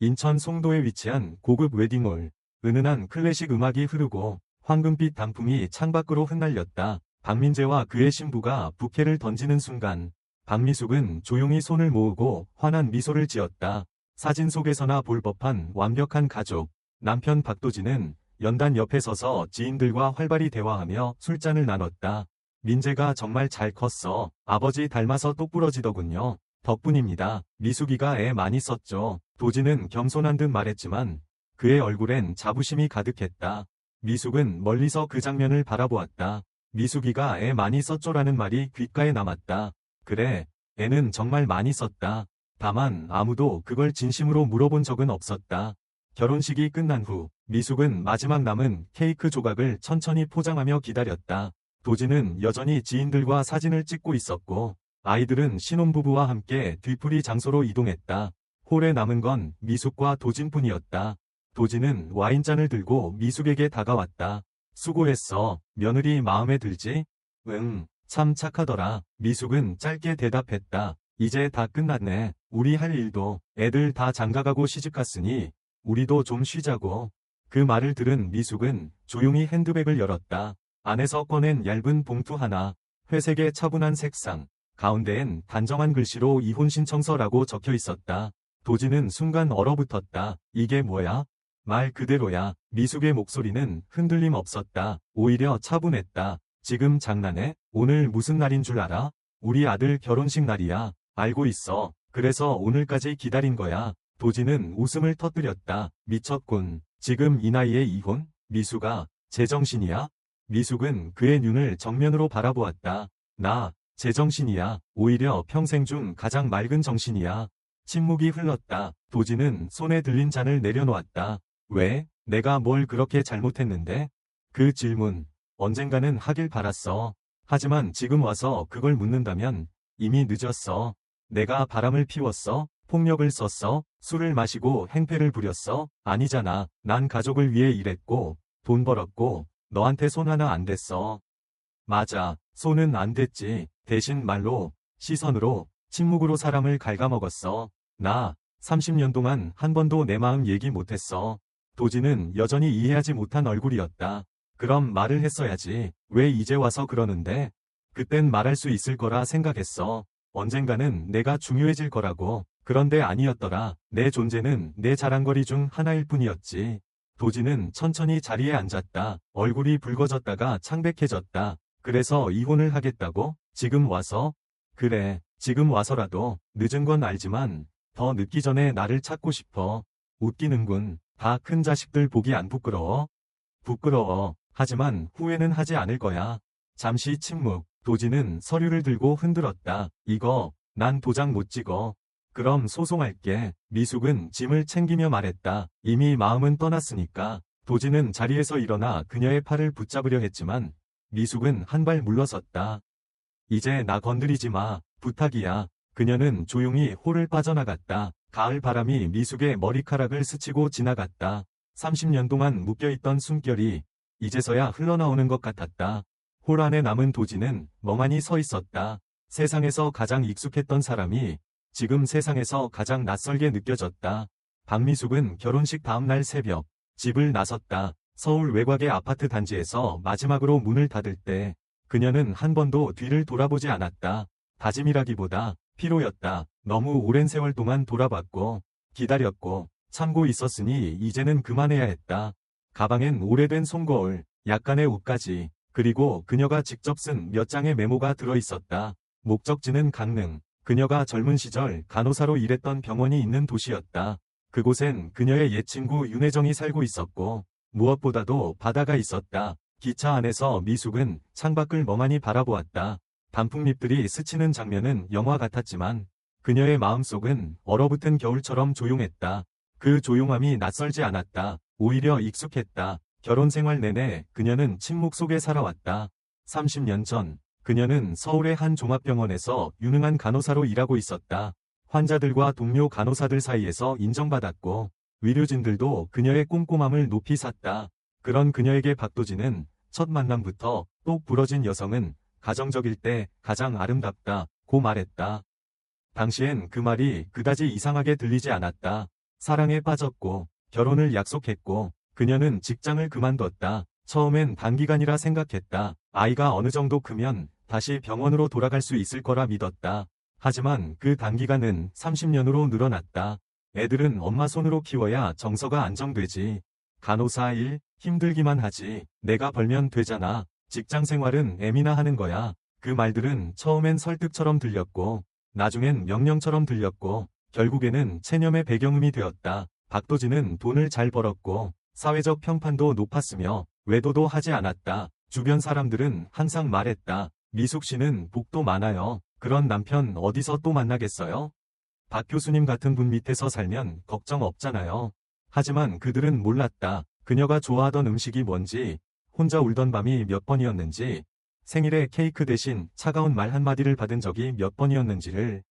인천 송도에 위치한 고급 웨딩홀. 은은한 클래식 음악이 흐르고 황금빛 단풍이 창밖으로 흩날렸다. 박민재와 그의 신부가 부케를 던지는 순간 박미숙은 조용히 손을 모으고 환한 미소를 지었다. 사진 속에서나 볼 법한 완벽한 가족. 남편 박도진은 연단 옆에 서서 지인들과 활발히 대화하며 술잔을 나눴다. 민재가 정말 잘 컸어. 아버지 닮아서 똑부러지더군요. 덕분입니다. 미숙이가 애 많이 썼죠. 도진은 겸손한 듯 말했지만 그의 얼굴엔 자부심이 가득했다. 미숙은 멀리서 그 장면을 바라보았다. 미숙이가 애 많이 썼죠라는 말이 귓가에 남았다. 그래, 애는 정말 많이 썼다. 다만 아무도 그걸 진심으로 물어본 적은 없었다. 결혼식이 끝난 후 미숙은 마지막 남은 케이크 조각을 천천히 포장하며 기다렸다. 도진은 여전히 지인들과 사진을 찍고 있었고 아이들은 신혼부부와 함께 뒤풀이 장소로 이동했다. 홀에 남은 건 미숙과 도진뿐이었다. 도진은 와인잔을 들고 미숙에게 다가왔다. 수고했어. 며느리 마음에 들지? 응, 참 착하더라. 미숙은 짧게 대답했다. 이제 다 끝났네. 우리 할 일도 애들 다 장가가고 시집갔으니 우리도 좀 쉬자고. 그 말을 들은 미숙은 조용히 핸드백을 열었다. 안에서 꺼낸 얇은 봉투 하나. 회색의 차분한 색상. 가운데엔 단정한 글씨로 이혼신청서라고 적혀 있었다. 도진은 순간 얼어붙었다. 이게 뭐야? 말 그대로야. 미숙의 목소리는 흔들림 없었다. 오히려 차분했다. 지금 장난해? 오늘 무슨 날인 줄 알아? 우리 아들 결혼식 날이야. 알고 있어. 그래서 오늘까지 기다린 거야. 도진은 웃음을 터뜨렸다. 미쳤군. 지금 이 나이에 이혼? 미숙아, 제정신이야? 미숙은 그의 눈을 정면으로 바라보았다. 나, 제정신이야. 오히려 평생 중 가장 맑은 정신이야. 침묵이 흘렀다. 도진은 손에 들린 잔을 내려놓았다. 왜? 내가 뭘 그렇게 잘못했는데? 그 질문, 언젠가는 하길 바랐어. 하지만 지금 와서 그걸 묻는다면 이미 늦었어. 내가 바람을 피웠어? 폭력을 썼어? 술을 마시고 행패를 부렸어? 아니잖아. 난 가족을 위해 일했고 돈 벌었고 너한테 손 하나 안 댔어. 맞아. 손은 안 댔지. 대신 말로, 시선으로, 침묵으로 사람을 갉아먹었어. 나 30년 동안 한 번도 내 마음 얘기 못했어. 도진은 여전히 이해하지 못한 얼굴이었다. 그럼 말을 했어야지. 왜 이제 와서 그러는데? 그땐 말할 수 있을 거라 생각했어. 언젠가는 내가 중요해질 거라고. 그런데 아니었더라. 내 존재는 내 자랑거리 중 하나일 뿐이었지. 도진은 천천히 자리에 앉았다. 얼굴이 붉어졌다가 창백해졌다. 그래서 이혼을 하겠다고? 지금 와서? 그래, 지금 와서라도. 늦은 건 알지만 더 늦기 전에 나를 찾고 싶어. 웃기는군. 다 큰 자식들 보기 안 부끄러워? 부끄러워. 하지만 후회는 하지 않을 거야. 잠시 침묵. 도진은 서류를 들고 흔들었다. 이거, 난 도장 못 찍어. 그럼 소송할게. 미숙은 짐을 챙기며 말했다. 이미 마음은 떠났으니까. 도진은 자리에서 일어나 그녀의 팔을 붙잡으려 했지만 미숙은 한 발 물러섰다. 이제 나 건드리지 마. 부탁이야. 그녀는 조용히 홀을 빠져나갔다. 가을 바람이 미숙의 머리카락을 스치고 지나갔다. 30년 동안 묶여있던 숨결이 이제서야 흘러나오는 것 같았다. 홀 안에 남은 도진은 멍하니 서 있었다. 세상에서 가장 익숙했던 사람이 지금 세상에서 가장 낯설게 느껴졌다. 박미숙은 결혼식 다음날 새벽 집을 나섰다. 서울 외곽의 아파트 단지에서 마지막으로 문을 닫을 때 그녀는 한 번도 뒤를 돌아보지 않았다. 다짐이라기보다 피로였다. 너무 오랜 세월 동안 돌아봤고 기다렸고 참고 있었으니 이제는 그만해야 했다. 가방엔 오래된 손거울, 약간의 옷까지, 그리고 그녀가 직접 쓴 몇 장의 메모가 들어있었다. 목적지는 강릉. 그녀가 젊은 시절 간호사로 일했던 병원이 있는 도시였다. 그곳엔 그녀의 옛 친구 윤혜정이 살고 있었고 무엇보다도 바다가 있었다. 기차 안에서 미숙은 창밖을 멍하니 바라보았다. 단풍잎들이 스치는 장면은 영화 같았지만 그녀의 마음속은 얼어붙은 겨울처럼 조용했다. 그 조용함이 낯설지 않았다. 오히려 익숙했다. 결혼 생활 내내 그녀는 침묵 속에 살아왔다. 30년 전 그녀는 서울의 한 종합병원에서 유능한 간호사로 일하고 있었다. 환자들과 동료 간호사들 사이에서 인정받았고 의료진들도 그녀의 꼼꼼함을 높이 샀다. 그런 그녀에게 박도진은 첫 만남부터 똑 부러진 여성은 가정적일 때 가장 아름답다 고 말했다. 당시엔 그 말이 그다지 이상하게 들리지 않았다. 사랑에 빠졌고 결혼을 약속했고 그녀는 직장을 그만뒀다. 처음엔 단기간이라 생각했다. 아이가 어느 정도 크면 다시 병원으로 돌아갈 수 있을 거라 믿었다. 하지만 그 단기간은 30년으로 늘어났다. 애들은 엄마 손으로 키워야 정서가 안정되지. 간호사 일 힘들기만 하지. 내가 벌면 되잖아. 직장 생활은 애미나 하는 거야. 그 말들은 처음엔 설득처럼 들렸고 나중엔 명령처럼 들렸고 결국에는 체념의 배경음이 되었다. 박도진은 돈을 잘 벌었고 사회적 평판도 높았으며 외도도 하지 않았다. 주변 사람들은 항상 말했다. 미숙 씨는 복도 많아요. 그런 남편 어디서 또 만나겠어요? 박 교수님 같은 분 밑에서 살면 걱정 없잖아요. 하지만 그들은 몰랐다. 그녀가 좋아하던 음식이 뭔지, 혼자 울던 밤이 몇 번이었는지, 생일에 케이크 대신 차가운 말 한마디를 받은 적이 몇 번이었는지를.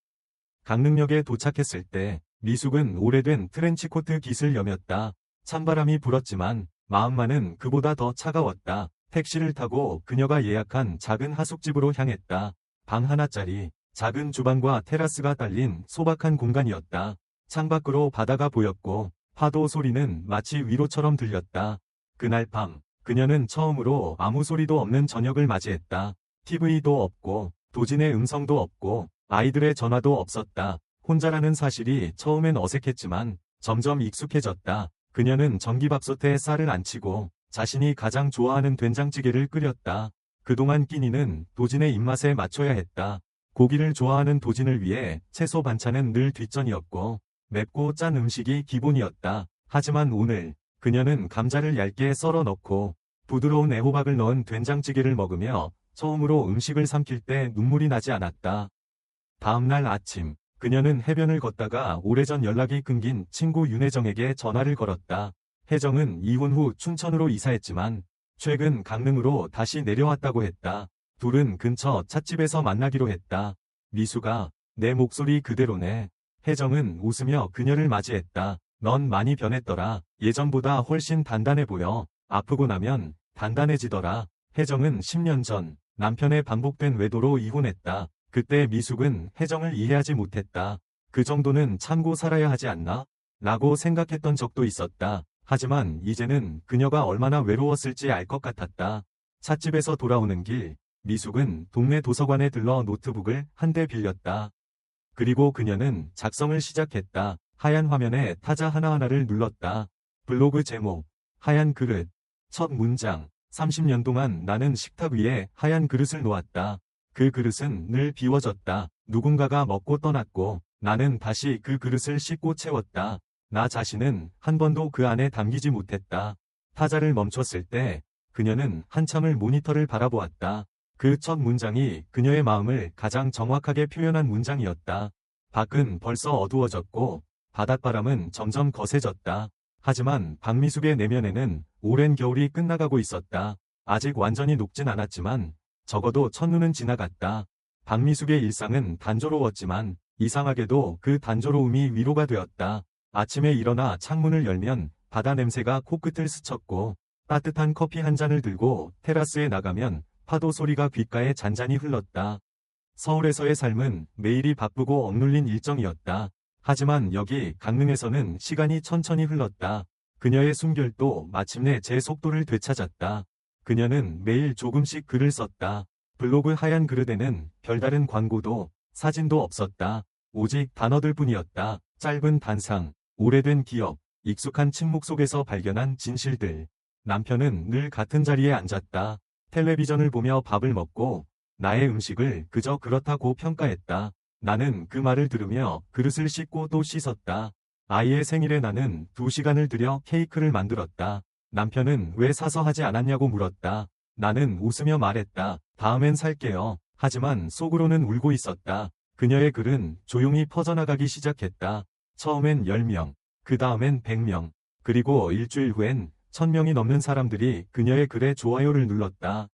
강릉역에 도착했을 때 미숙은 오래된 트렌치코트 깃을 여몄다. 찬바람이 불었지만 마음만은 그보다 더 차가웠다. 택시를 타고 그녀가 예약한 작은 하숙집으로 향했다. 방 하나짜리 작은 주방과 테라스가 딸린 소박한 공간이었다. 창밖으로 바다가 보였고 파도 소리는 마치 위로처럼 들렸다. 그날 밤 그녀는 처음으로 아무 소리도 없는 저녁을 맞이했다. TV도 없고 도진의 음성도 없고 아이들의 전화도 없었다. 혼자라는 사실이 처음엔 어색했지만 점점 익숙해졌다. 그녀는 전기밥솥에 쌀을 안 치고 자신이 가장 좋아하는 된장찌개를 끓였다. 그동안 끼니는 도진의 입맛에 맞춰야 했다. 고기를 좋아하는 도진을 위해 채소 반찬은 늘 뒷전이었고 맵고 짠 음식이 기본이었다. 하지만 오늘 그녀는 감자를 얇게 썰어 넣고 부드러운 애호박을 넣은 된장찌개를 먹으며 처음으로 음식을 삼킬 때 눈물이 나지 않았다. 다음날 아침 그녀는 해변을 걷다가 오래전 연락이 끊긴 친구 윤혜정에게 전화를 걸었다. 혜정은 이혼 후 춘천으로 이사했지만 최근 강릉으로 다시 내려왔다고 했다. 둘은 근처 찻집에서 만나기로 했다. 미수가 내 목소리 그대로네. 혜정은 웃으며 그녀를 맞이했다. 넌 많이 변했더라. 예전보다 훨씬 단단해 보여. 아프고 나면 단단해지더라. 혜정은 10년 전 남편의 반복된 외도로 이혼했다. 그때 미숙은 혜정을 이해하지 못했다. 그 정도는 참고 살아야 하지 않나? 라고 생각했던 적도 있었다. 하지만 이제는 그녀가 얼마나 외로웠을지 알 것 같았다. 찻집에서 돌아오는 길, 미숙은 동네 도서관에 들러 노트북을 한 대 빌렸다. 그리고 그녀는 작성을 시작했다. 하얀 화면에 타자 하나하나를 눌렀다. 블로그 제목, 하얀 그릇. 첫 문장, 30년 동안 나는 식탁 위에 하얀 그릇을 놓았다. 그 그릇은 늘 비워졌다. 누군가가 먹고 떠났고 나는 다시 그 그릇을 씻고 채웠다. 나 자신은 한 번도 그 안에 담기지 못했다. 타자를 멈췄을 때 그녀는 한참을 모니터를 바라보았다. 그 첫 문장이 그녀의 마음을 가장 정확하게 표현한 문장이었다. 밖은 벌써 어두워졌고 바닷바람은 점점 거세졌다. 하지만 박미숙의 내면에는 오랜 겨울이 끝나가고 있었다. 아직 완전히 녹진 않았지만 적어도 첫눈은 지나갔다. 박미숙의 일상은 단조로웠지만 이상하게도 그 단조로움이 위로가 되었다. 아침에 일어나 창문을 열면 바다 냄새가 코끝을 스쳤고 따뜻한 커피 한 잔을 들고 테라스에 나가면 파도 소리가 귓가에 잔잔히 흘렀다. 서울에서의 삶은 매일이 바쁘고 억눌린 일정이었다. 하지만 여기 강릉에서는 시간이 천천히 흘렀다. 그녀의 숨결도 마침내 제 속도를 되찾았다. 그녀는 매일 조금씩 글을 썼다. 블로그 하얀 그릇에는 별다른 광고도 사진도 없었다. 오직 단어들 뿐이었다. 짧은 단상, 오래된 기억, 익숙한 침묵 속에서 발견한 진실들. 남편은 늘 같은 자리에 앉았다. 텔레비전을 보며 밥을 먹고 나의 음식을 그저 그렇다고 평가했다. 나는 그 말을 들으며 그릇을 씻고 또 씻었다. 아이의 생일에 나는 2시간을 들여 케이크를 만들었다. 남편은 왜 사서 하지 않았냐고 물었다. 나는 웃으며 말했다. 다음엔 살게요. 하지만 속으로는 울고 있었다. 그녀의 글은 조용히 퍼져나가기 시작했다. 처음엔 10명, 그 다음엔 100명, 그리고 일주일 후엔 1000명이 넘는 사람들이 그녀의 글에 좋아요를 눌렀다.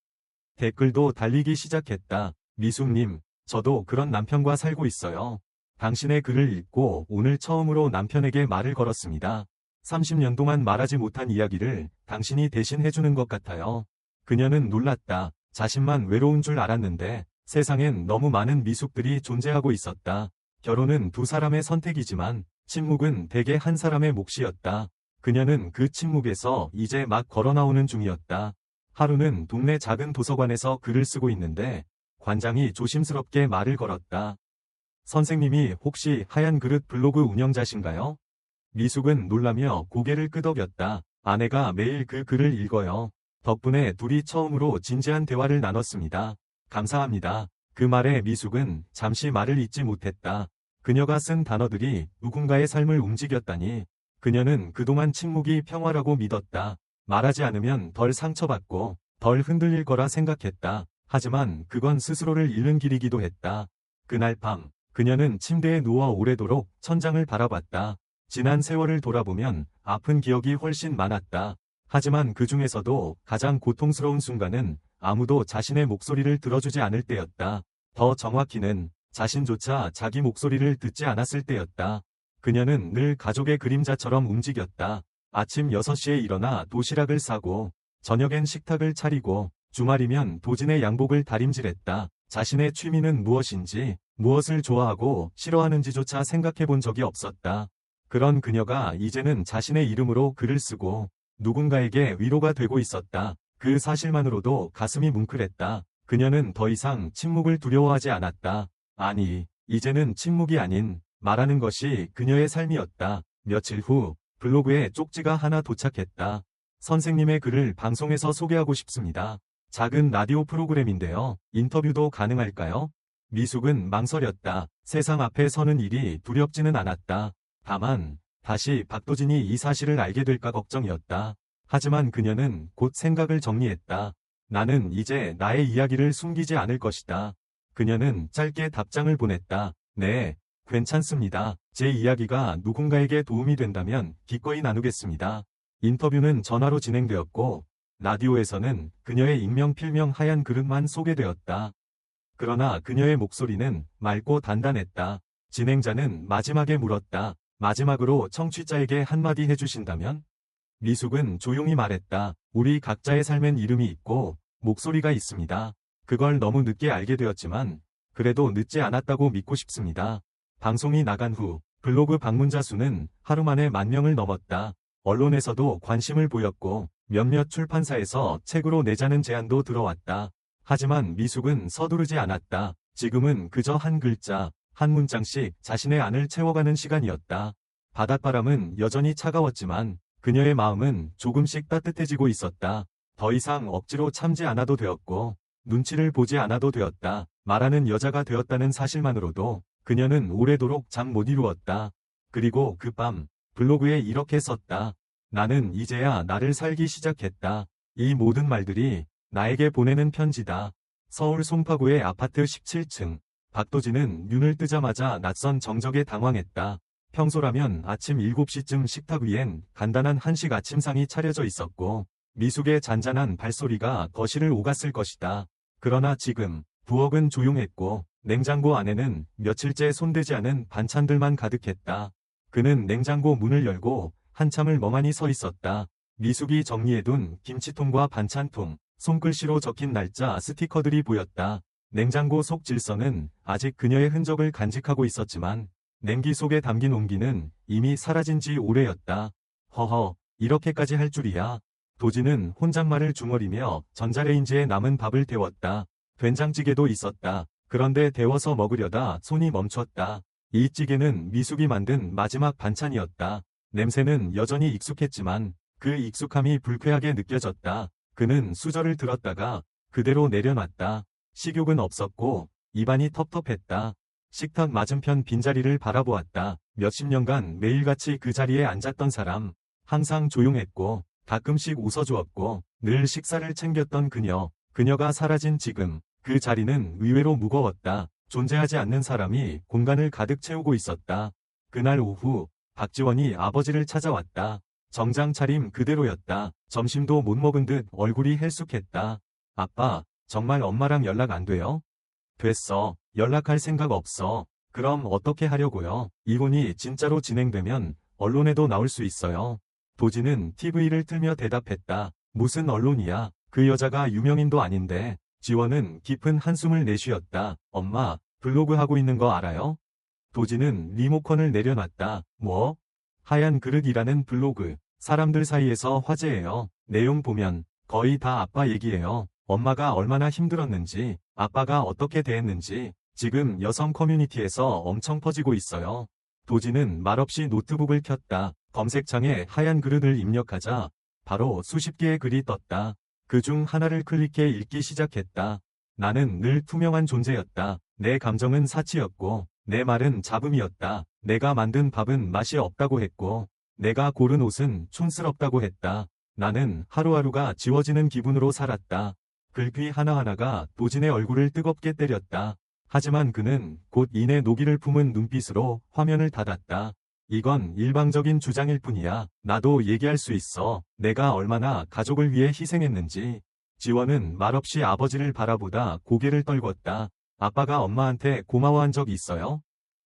댓글도 달리기 시작했다. 미숙님, 저도 그런 남편과 살고 있어요. 당신의 글을 읽고 오늘 처음으로 남편에게 말을 걸었습니다. 30년 동안 말하지 못한 이야기를 당신이 대신 해주는 것 같아요. 그녀는 놀랐다. 자신만 외로운 줄 알았는데 세상엔 너무 많은 미숙들이 존재하고 있었다. 결혼은 두 사람의 선택이지만 침묵은 대개 한 사람의 몫이었다. 그녀는 그 침묵에서 이제 막 걸어나오는 중이었다. 하루는 동네 작은 도서관에서 글을 쓰고 있는데 관장이 조심스럽게 말을 걸었다. 선생님이 혹시 하얀 그릇 블로그 운영자신가요? 미숙은 놀라며 고개를 끄덕였다. 아내가 매일 그 글을 읽어요. 덕분에 둘이 처음으로 진지한 대화를 나눴습니다. 감사합니다. 그 말에 미숙은 잠시 말을 잇지 못했다. 그녀가 쓴 단어들이 누군가의 삶을 움직였다니. 그녀는 그동안 침묵이 평화라고 믿었다. 말하지 않으면 덜 상처받고 덜 흔들릴 거라 생각했다. 하지만 그건 스스로를 잃는 길이기도 했다. 그날 밤 그녀는 침대에 누워 오래도록 천장을 바라봤다. 지난 세월을 돌아보면 아픈 기억이 훨씬 많았다. 하지만 그 중에서도 가장 고통스러운 순간은 아무도 자신의 목소리를 들어주지 않을 때였다. 더 정확히는 자신조차 자기 목소리를 듣지 않았을 때였다. 그녀는 늘 가족의 그림자처럼 움직였다. 아침 6시에 일어나 도시락을 싸고 저녁엔 식탁을 차리고 주말이면 도진의 양복을 다림질했다. 자신의 취미는 무엇인지 무엇을 좋아하고 싫어하는지조차 생각해 본 적이 없었다. 그런 그녀가 이제는 자신의 이름으로 글을 쓰고 누군가에게 위로가 되고 있었다. 그 사실만으로도 가슴이 뭉클했다. 그녀는 더 이상 침묵을 두려워하지 않았다. 아니, 이제는 침묵이 아닌 말하는 것이 그녀의 삶이었다. 며칠 후 블로그에 쪽지가 하나 도착했다. 선생님의 글을 방송에서 소개하고 싶습니다. 작은 라디오 프로그램인데요. 인터뷰도 가능할까요? 미숙은 망설였다. 세상 앞에 서는 일이 두렵지는 않았다. 다만 다시 박도진이 이 사실을 알게 될까 걱정이었다. 하지만 그녀는 곧 생각을 정리했다. 나는 이제 나의 이야기를 숨기지 않을 것이다. 그녀는 짧게 답장을 보냈다. 네, 괜찮습니다. 제 이야기가 누군가에게 도움이 된다면 기꺼이 나누겠습니다. 인터뷰는 전화로 진행되었고 라디오에서는 그녀의 익명 필명 하얀 그릇만 소개되었다. 그러나 그녀의 목소리는 맑고 단단했다. 진행자는 마지막에 물었다. 마지막으로 청취자에게 한마디 해주신다면? 미숙은 조용히 말했다. 우리 각자의 삶엔 이름이 있고 목소리가 있습니다. 그걸 너무 늦게 알게 되었지만 그래도 늦지 않았다고 믿고 싶습니다. 방송이 나간 후 블로그 방문자 수는 하루 만에 10,000명을 넘었다. 언론에서도 관심을 보였고 몇몇 출판사에서 책으로 내자는 제안도 들어왔다. 하지만 미숙은 서두르지 않았다. 지금은 그저 한 글자, 한 문장씩 자신의 안을 채워가는 시간이었다. 바닷바람은 여전히 차가웠지만 그녀의 마음은 조금씩 따뜻해지고 있었다. 더 이상 억지로 참지 않아도 되었고 눈치를 보지 않아도 되었다. 말하는 여자가 되었다는 사실만으로도 그녀는 오래도록 잠 못 이루었다. 그리고 그 밤 블로그에 이렇게 썼다. 나는 이제야 나를 살기 시작했다. 이 모든 말들이 나에게 보내는 편지다. 서울 송파구의 아파트 17층. 박도진은 눈을 뜨자마자 낯선 정적에 당황했다. 평소라면 아침 7시쯤 식탁 위엔 간단한 한식 아침상이 차려져 있었고 미숙의 잔잔한 발소리가 거실을 오갔을 것이다. 그러나 지금 부엌은 조용했고 냉장고 안에는 며칠째 손대지 않은 반찬들만 가득했다. 그는 냉장고 문을 열고 한참을 멍하니 서 있었다. 미숙이 정리해둔 김치통과 반찬통, 손글씨로 적힌 날짜 스티커들이 보였다. 냉장고 속 질서는 아직 그녀의 흔적을 간직하고 있었지만 냉기 속에 담긴 온기는 이미 사라진 지 오래였다. 허허, 이렇게까지 할 줄이야. 도진은 혼잣말을 중얼이며 전자레인지에 남은 밥을 데웠다. 된장찌개도 있었다. 그런데 데워서 먹으려다 손이 멈췄다. 이 찌개는 미숙이 만든 마지막 반찬이었다. 냄새는 여전히 익숙했지만 그 익숙함이 불쾌하게 느껴졌다. 그는 수저를 들었다가 그대로 내려놨다. 식욕은 없었고 입안이 텁텁했다. 식탁 맞은편 빈자리를 바라보았다. 몇십 년간 매일같이 그 자리에 앉았던 사람. 항상 조용했고 가끔씩 웃어주었고 늘 식사를 챙겼던 그녀. 그녀가 사라진 지금 그 자리는 의외로 무거웠다. 존재하지 않는 사람이 공간을 가득 채우고 있었다. 그날 오후 박지원이 아버지를 찾아왔다. 정장 차림 그대로였다. 점심도 못 먹은 듯 얼굴이 헬쑥했다. 아빠, 정말 엄마랑 연락 안 돼요? 됐어. 연락할 생각 없어. 그럼 어떻게 하려고요? 이혼이 진짜로 진행되면 언론에도 나올 수 있어요. 도진은 TV를 틀며 대답했다. 무슨 언론이야? 그 여자가 유명인도 아닌데. 지원은 깊은 한숨을 내쉬었다. 엄마, 블로그 하고 있는 거 알아요? 도지는 리모컨을 내려놨다. 뭐? 하얀 그릇이라는 블로그. 사람들 사이에서 화제예요. 내용 보면 거의 다 아빠 얘기예요. 엄마가 얼마나 힘들었는지, 아빠가 어떻게 대했는지 지금 여성 커뮤니티에서 엄청 퍼지고 있어요. 도지는 말없이 노트북을 켰다. 검색창에 하얀 그릇을 입력하자 바로 수십 개의 글이 떴다. 그중 하나를 클릭해 읽기 시작했다. 나는 늘 투명한 존재였다. 내 감정은 사치였고, 내 말은 잡음이었다. 내가 만든 밥은 맛이 없다고 했고, 내가 고른 옷은 촌스럽다고 했다. 나는 하루하루가 지워지는 기분으로 살았다. 글귀 하나하나가 도진의 얼굴을 뜨겁게 때렸다. 하지만 그는 곧 이내 노기를 품은 눈빛으로 화면을 닫았다. 이건 일방적인 주장일 뿐이야. 나도 얘기할 수 있어. 내가 얼마나 가족을 위해 희생했는지. 지원은 말없이 아버지를 바라보다 고개를 떨궜다. 아빠가 엄마한테 고마워한 적 있어요?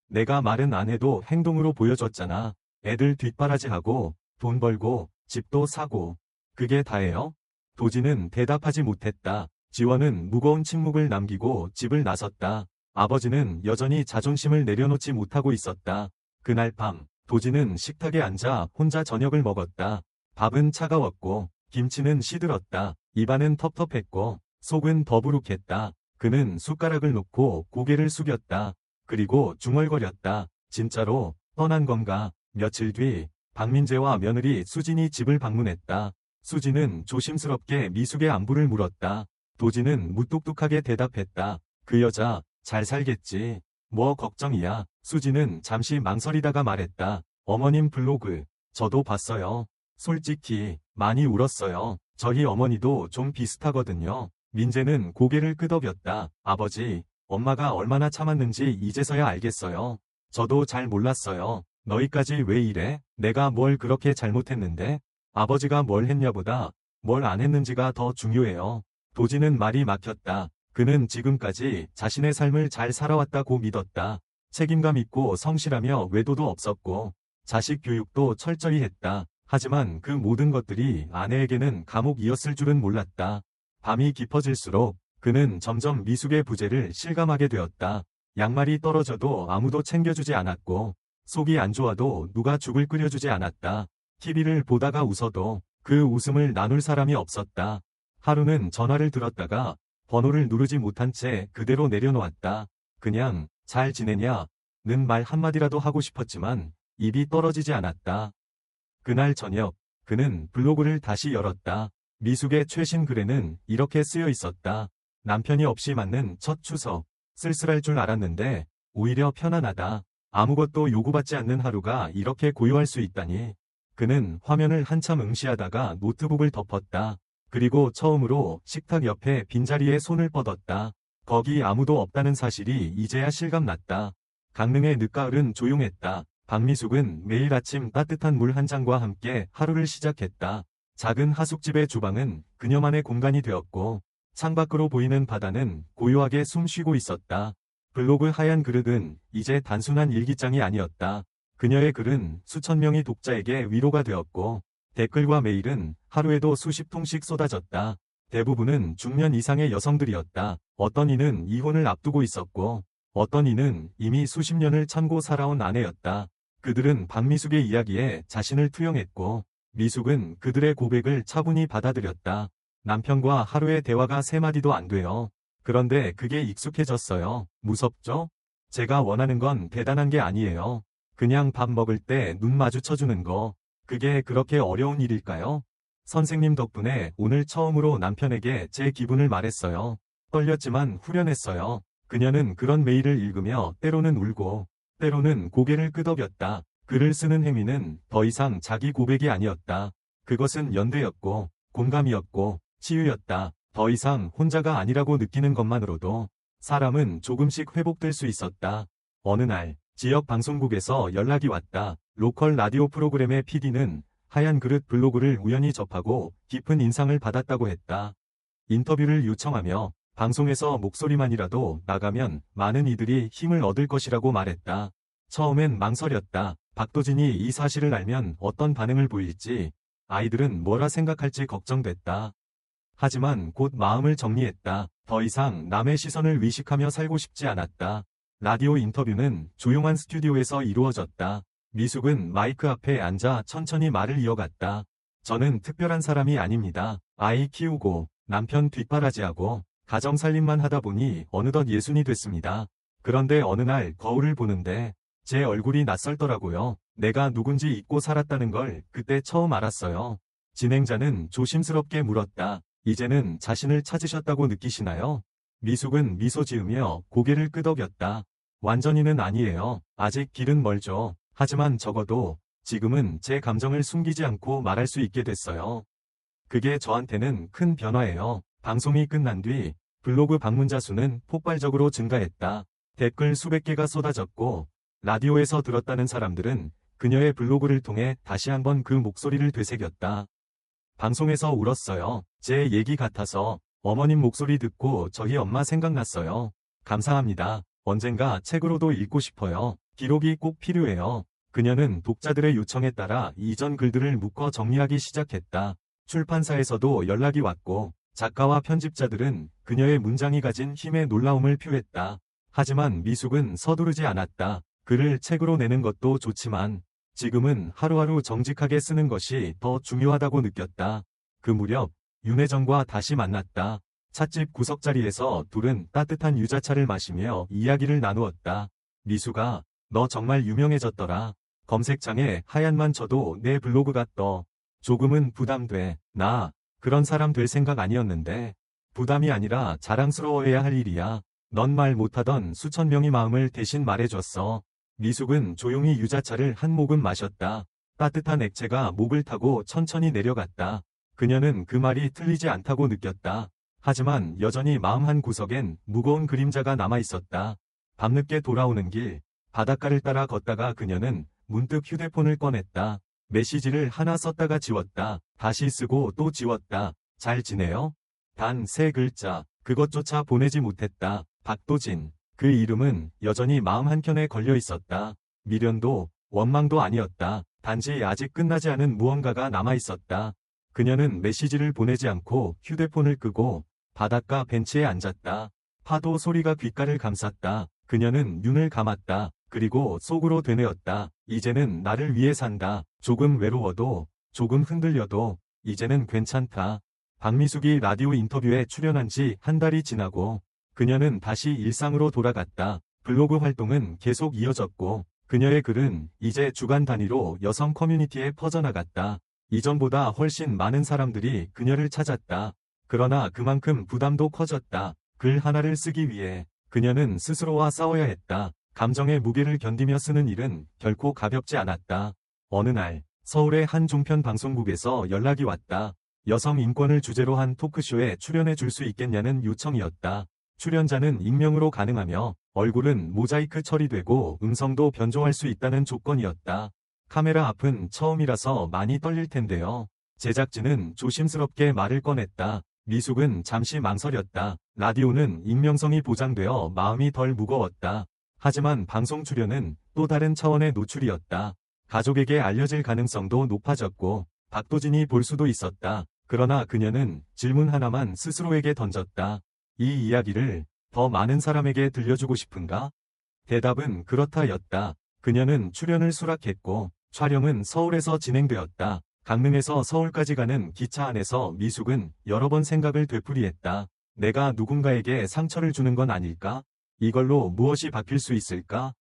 내가 말은 안 해도 행동으로 보여줬잖아. 애들 뒷바라지하고 돈 벌고 집도 사고. 그게 다예요? 도지는 대답하지 못했다. 지원은 무거운 침묵을 남기고 집을 나섰다. 아버지는 여전히 자존심을 내려놓지 못하고 있었다. 그날 밤, 도지는 식탁에 앉아 혼자 저녁을 먹었다. 밥은 차가웠고, 김치는 시들었다. 입안은 텁텁했고, 속은 더부룩했다. 그는 숟가락을 놓고 고개를 숙였다. 그리고 중얼거렸다. 진짜로 떠난 건가? 며칠 뒤, 박민재와 며느리 수진이 집을 방문했다. 수진은 조심스럽게 미숙의 안부를 물었다. 도지는 무뚝뚝하게 대답했다. 그 여자 잘 살겠지. 뭐 걱정이야. 수진은 잠시 망설이다가 말했다. 어머님 블로그 저도 봤어요. 솔직히 많이 울었어요. 저희 어머니도 좀 비슷하거든요. 민재는 고개를 끄덕였다. 아버지, 엄마가 얼마나 참았는지 이제서야 알겠어요. 저도 잘 몰랐어요. 너희까지 왜 이래? 내가 뭘 그렇게 잘못했는데? 아버지가 뭘 했냐보다 뭘 안 했는지가 더 중요해요. 도지는 말이 막혔다. 그는 지금까지 자신의 삶을 잘 살아왔다고 믿었다. 책임감 있고 성실하며 외도도 없었고 자식 교육도 철저히 했다. 하지만 그 모든 것들이 아내에게는 감옥이었을 줄은 몰랐다. 밤이 깊어질수록 그는 점점 미숙의 부재를 실감하게 되었다. 양말이 떨어져도 아무도 챙겨주지 않았고 속이 안 좋아도 누가 죽을 끓여주지 않았다. TV를 보다가 웃어도 그 웃음을 나눌 사람이 없었다. 하루는 전화를 들었다가 번호를 누르지 못한 채 그대로 내려놓았다. 그냥 잘 지내냐? 는 말 한마디라도 하고 싶었지만 입이 떨어지지 않았다. 그날 저녁 그는 블로그를 다시 열었다. 미숙의 최신 글에는 이렇게 쓰여 있었다. 남편이 없이 맞는 첫 추석. 쓸쓸할 줄 알았는데 오히려 편안하다. 아무것도 요구받지 않는 하루가 이렇게 고요할 수 있다니. 그는 화면을 한참 응시하다가 노트북을 덮었다. 그리고 처음으로 식탁 옆에 빈자리에 손을 뻗었다. 거기 아무도 없다는 사실이 이제야 실감났다. 강릉의 늦가을은 조용했다. 박미숙은 매일 아침 따뜻한 물 한 잔과 함께 하루를 시작했다. 작은 하숙집의 주방은 그녀만의 공간이 되었고 창밖으로 보이는 바다는 고요하게 숨 쉬고 있었다. 블로그 하얀 그릇은 이제 단순한 일기장이 아니었다. 그녀의 글은 수천 명의 독자에게 위로가 되었고 댓글과 메일은 하루에도 수십 통씩 쏟아졌다. 대부분은 중년 이상의 여성들이었다. 어떤 이는 이혼을 앞두고 있었고 어떤 이는 이미 수십 년을 참고 살아온 아내였다. 그들은 박미숙의 이야기에 자신을 투영했고 미숙은 그들의 고백을 차분히 받아들였다. 남편과 하루의 대화가 세 마디도 안 돼요. 그런데 그게 익숙해졌어요. 무섭죠? 제가 원하는 건 대단한 게 아니에요. 그냥 밥 먹을 때 눈 마주쳐주는 거. 그게 그렇게 어려운 일일까요? 선생님 덕분에 오늘 처음으로 남편에게 제 기분을 말했어요. 떨렸지만 후련했어요. 그녀는 그런 메일을 읽으며 때로는 울고 때로는 고개를 끄덕였다. 글을 쓰는 행위는 더 이상 자기 고백이 아니었다. 그것은 연대였고 공감이었고 치유였다. 더 이상 혼자가 아니라고 느끼는 것만으로도 사람은 조금씩 회복될 수 있었다. 어느 날 지역 방송국에서 연락이 왔다. 로컬 라디오 프로그램의 PD는 하얀 그릇 블로그를 우연히 접하고 깊은 인상을 받았다고 했다. 인터뷰를 요청하며 방송에서 목소리만이라도 나가면 많은 이들이 힘을 얻을 것이라고 말했다. 처음엔 망설였다. 박도진이 이 사실을 알면 어떤 반응을 보일지, 아이들은 뭐라 생각할지 걱정됐다. 하지만 곧 마음을 정리했다. 더 이상 남의 시선을 의식하며 살고 싶지 않았다. 라디오 인터뷰는 조용한 스튜디오에서 이루어졌다. 미숙은 마이크 앞에 앉아 천천히 말을 이어갔다. 저는 특별한 사람이 아닙니다. 아이 키우고 남편 뒷바라지하고 가정 살림만 하다 보니 어느덧 예순이 됐습니다. 그런데 어느 날 거울을 보는데 제 얼굴이 낯설더라고요. 내가 누군지 잊고 살았다는 걸 그때 처음 알았어요. 진행자는 조심스럽게 물었다. 이제는 자신을 찾으셨다고 느끼시나요? 미숙은 미소 지으며 고개를 끄덕였다. 완전히는 아니에요. 아직 길은 멀죠. 하지만 적어도 지금은 제 감정을 숨기지 않고 말할 수 있게 됐어요. 그게 저한테는 큰 변화예요. 방송이 끝난 뒤 블로그 방문자 수는 폭발적으로 증가했다. 댓글 수백 개가 쏟아졌고 라디오에서 들었다는 사람들은 그녀의 블로그를 통해 다시 한번 그 목소리를 되새겼다. 방송에서 울었어요. 제 얘기 같아서 어머님 목소리 듣고 저희 엄마 생각났어요. 감사합니다. 언젠가 책으로도 읽고 싶어요. 기록이 꼭 필요해요. 그녀는 독자들의 요청에 따라 이전 글들을 묶어 정리하기 시작했다. 출판사에서도 연락이 왔고 작가와 편집자들은 그녀의 문장이 가진 힘에 놀라움을 표했다. 하지만 미숙은 서두르지 않았다. 글을 책으로 내는 것도 좋지만 지금은 하루하루 정직하게 쓰는 것이 더 중요하다고 느꼈다. 그 무렵 윤혜정과 다시 만났다. 찻집 구석자리에서 둘은 따뜻한 유자차를 마시며 이야기를 나누었다. 미숙아, 너 정말 유명해졌더라. 검색창에 하얀만 쳐도 내 블로그가 떠. 조금은 부담돼. 나 그런 사람 될 생각 아니었는데. 부담이 아니라 자랑스러워해야 할 일이야. 넌 말 못하던 수천 명의 마음을 대신 말해줬어. 미숙은 조용히 유자차를 한 모금 마셨다. 따뜻한 액체가 목을 타고 천천히 내려갔다. 그녀는 그 말이 틀리지 않다고 느꼈다. 하지만 여전히 마음 한 구석엔 무거운 그림자가 남아있었다. 밤늦게 돌아오는 길, 바닷가를 따라 걷다가 그녀는 문득 휴대폰을 꺼냈다. 메시지를 하나 썼다가 지웠다. 다시 쓰고 또 지웠다. 잘 지내요? 단 3글자. 그것조차 보내지 못했다. 박도진. 그 이름은 여전히 마음 한켠에 걸려 있었다. 미련도 원망도 아니었다. 단지 아직 끝나지 않은 무언가가 남아 있었다. 그녀는 메시지를 보내지 않고 휴대폰을 끄고 바닷가 벤치에 앉았다. 파도 소리가 귓가를 감쌌다. 그녀는 눈을 감았다. 그리고 속으로 되뇌었다. 이제는 나를 위해 산다. 조금 외로워도, 조금 흔들려도, 이제는 괜찮다. 박미숙이 라디오 인터뷰에 출연한 지 한 달이 지나고, 그녀는 다시 일상으로 돌아갔다. 블로그 활동은 계속 이어졌고, 그녀의 글은 이제 주간 단위로 여성 커뮤니티에 퍼져나갔다. 이전보다 훨씬 많은 사람들이 그녀를 찾았다. 그러나 그만큼 부담도 커졌다. 글 하나를 쓰기 위해 그녀는 스스로와 싸워야 했다. 감정의 무게를 견디며 쓰는 일은 결코 가볍지 않았다. 어느 날 서울의 한 종편 방송국에서 연락이 왔다. 여성 인권을 주제로 한 토크쇼에 출연해 줄 수 있겠냐는 요청이었다. 출연자는 익명으로 가능하며 얼굴은 모자이크 처리되고 음성도 변조할 수 있다는 조건이었다. 카메라 앞은 처음이라서 많이 떨릴 텐데요. 제작진은 조심스럽게 말을 꺼냈다. 미숙은 잠시 망설였다. 라디오는 익명성이 보장되어 마음이 덜 무거웠다. 하지만 방송 출연은 또 다른 차원의 노출이었다. 가족에게 알려질 가능성도 높아졌고 박도진이 볼 수도 있었다. 그러나 그녀는 질문 하나만 스스로에게 던졌다. 이 이야기를 더 많은 사람에게 들려주고 싶은가? 대답은 그렇다였다. 그녀는 출연을 수락했고 촬영은 서울에서 진행되었다. 강릉에서 서울까지 가는 기차 안에서 미숙은 여러 번 생각을 되풀이했다. 내가 누군가에게 상처를 주는 건 아닐까? 이걸로 무엇이 바뀔 수 있을까?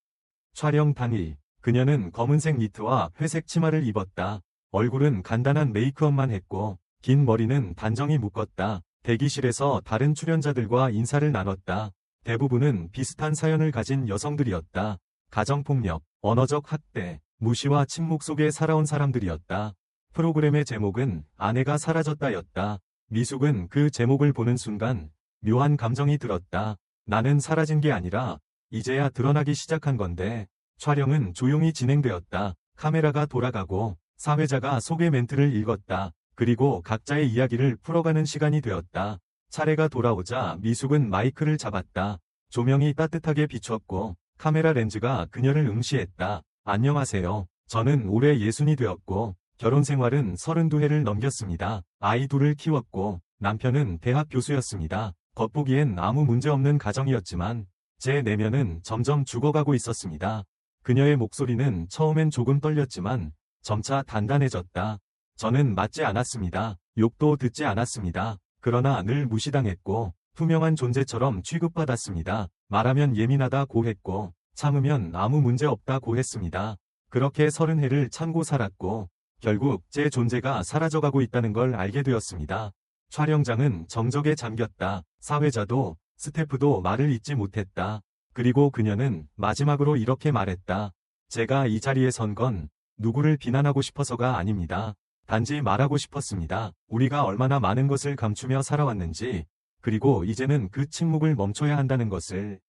촬영 당일, 그녀는 검은색 니트와 회색 치마를 입었다. 얼굴은 간단한 메이크업만 했고 긴 머리는 단정히 묶었다. 대기실에서 다른 출연자들과 인사를 나눴다. 대부분은 비슷한 사연을 가진 여성들이었다. 가정폭력, 언어적 학대, 무시와 침묵 속에 살아온 사람들이었다. 프로그램의 제목은 아내가 사라졌다였다. 미숙은 그 제목을 보는 순간 묘한 감정이 들었다. 나는 사라진 게 아니라 이제야 드러나기 시작한 건데. 촬영은 조용히 진행되었다. 카메라가 돌아가고 사회자가 소개 멘트를 읽었다. 그리고 각자의 이야기를 풀어가는 시간이 되었다. 차례가 돌아오자 미숙은 마이크를 잡았다. 조명이 따뜻하게 비추었고 카메라 렌즈가 그녀를 응시했다. 안녕하세요. 저는 올해 60이 되었고 결혼 생활은 32회를 넘겼습니다. 아이 둘을 키웠고 남편은 대학 교수였습니다. 겉보기엔 아무 문제 없는 가정이었지만 제 내면은 점점 죽어가고 있었습니다. 그녀의 목소리는 처음엔 조금 떨렸지만 점차 단단해졌다. 저는 맞지 않았습니다. 욕도 듣지 않았습니다. 그러나 늘 무시당했고 투명한 존재처럼 취급받았습니다. 말하면 예민하다고 했고 참으면 아무 문제 없다고 했습니다. 그렇게 30해를 참고 살았고 결국 제 존재가 사라져가고 있다는 걸 알게 되었습니다. 촬영장은 정적에 잠겼다. 사회자도 스태프도 말을 잇지 못했다. 그리고 그녀는 마지막으로 이렇게 말했다. 제가 이 자리에 선 건 누구를 비난하고 싶어서가 아닙니다. 단지 말하고 싶었습니다. 우리가 얼마나 많은 것을 감추며 살아왔는지, 그리고 이제는 그 침묵을 멈춰야 한다는 것을.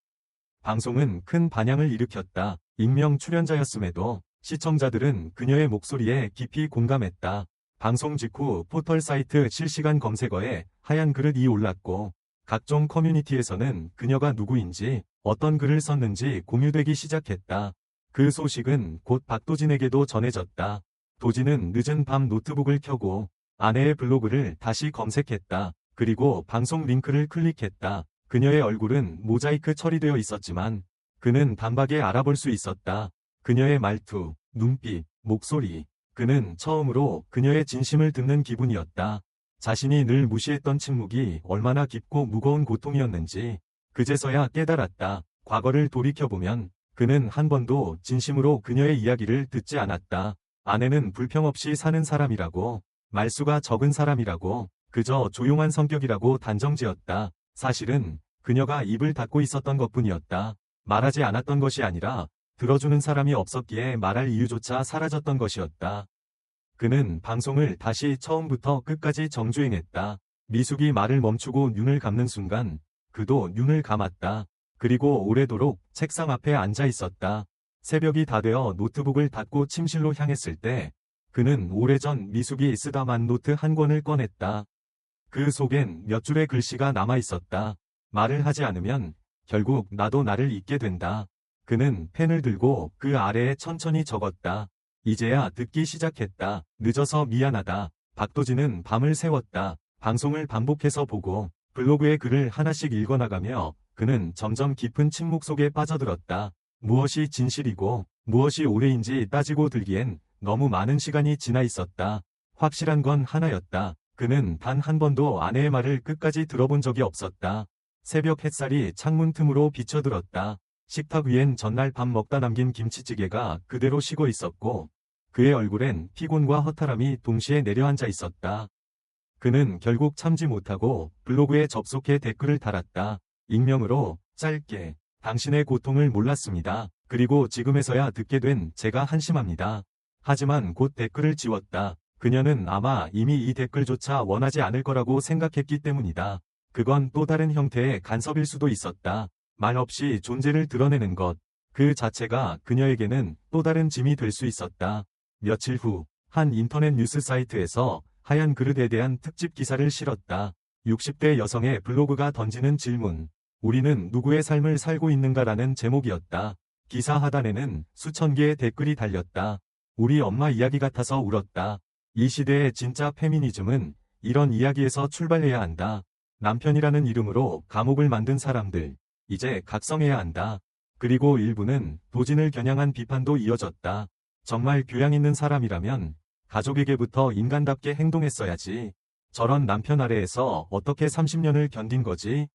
방송은 큰 반향을 일으켰다. 익명 출연자였음에도 시청자들은 그녀의 목소리에 깊이 공감했다. 방송 직후 포털 사이트 실시간 검색어에 하얀 그릇이 올랐고 각종 커뮤니티에서는 그녀가 누구인지 어떤 글을 썼는지 공유되기 시작했다. 그 소식은 곧 박도진에게도 전해졌다. 도진은 늦은 밤 노트북을 켜고 아내의 블로그를 다시 검색했다. 그리고 방송 링크를 클릭했다. 그녀의 얼굴은 모자이크 처리되어 있었지만 그는 단박에 알아볼 수 있었다. 그녀의 말투, 눈빛, 목소리. 그는 처음으로 그녀의 진심을 듣는 기분이었다. 자신이 늘 무시했던 침묵이 얼마나 깊고 무거운 고통이었는지 그제서야 깨달았다. 과거를 돌이켜보면 그는 한 번도 진심으로 그녀의 이야기를 듣지 않았다. 아내는 불평 없이 사는 사람이라고, 말수가 적은 사람이라고, 그저 조용한 성격이라고 단정지었다. 사실은 그녀가 입을 닫고 있었던 것뿐이었다. 말하지 않았던 것이 아니라 들어주는 사람이 없었기에 말할 이유조차 사라졌던 것이었다. 그는 방송을 다시 처음부터 끝까지 정주행했다. 미숙이 말을 멈추고 눈을 감는 순간 그도 눈을 감았다. 그리고 오래도록 책상 앞에 앉아 있었다. 새벽이 다 되어 노트북을 닫고 침실로 향했을 때 그는 오래전 미숙이 쓰다만 노트 한 권을 꺼냈다. 그 속엔 몇 줄의 글씨가 남아 있었다. 말을 하지 않으면 결국 나도 나를 잊게 된다. 그는 펜을 들고 그 아래에 천천히 적었다. 이제야 듣기 시작했다. 늦어서 미안하다. 박도진은 밤을 새웠다. 방송을 반복해서 보고 블로그의 글을 하나씩 읽어나가며 그는 점점 깊은 침묵 속에 빠져들었다. 무엇이 진실이고 무엇이 오해인지 따지고 들기엔 너무 많은 시간이 지나 있었다. 확실한 건 하나였다. 그는 단 한 번도 아내의 말을 끝까지 들어본 적이 없었다. 새벽 햇살이 창문 틈으로 비쳐들었다. 식탁 위엔 전날 밥 먹다 남긴 김치찌개가 그대로 식어 있었고 그의 얼굴엔 피곤과 허탈함이 동시에 내려앉아 있었다. 그는 결국 참지 못하고 블로그에 접속해 댓글을 달았다. 익명으로 짧게 당신의 고통을 몰랐습니다. 그리고 지금에서야 듣게 된 제가 한심합니다. 하지만 곧 댓글을 지웠다. 그녀는 아마 이미 이 댓글조차 원하지 않을 거라고 생각했기 때문이다. 그건 또 다른 형태의 간섭일 수도 있었다. 말 없이 존재를 드러내는 것, 그 자체가 그녀에게는 또 다른 짐이 될 수 있었다. 며칠 후, 한 인터넷 뉴스 사이트에서 하얀 그릇에 대한 특집 기사를 실었다. 60대 여성의 블로그가 던지는 질문. 우리는 누구의 삶을 살고 있는가라는 제목이었다. 기사 하단에는 수천 개의 댓글이 달렸다. 우리 엄마 이야기 같아서 울었다. 이 시대의 진짜 페미니즘은 이런 이야기에서 출발해야 한다. 남편이라는 이름으로 감옥을 만든 사람들, 이제 각성해야 한다. 그리고 일부는 도진을 겨냥한 비판도 이어졌다. 정말 교양 있는 사람이라면 가족에게부터 인간답게 행동했어야지. 저런 남편 아래에서 어떻게 30년을 견딘 거지?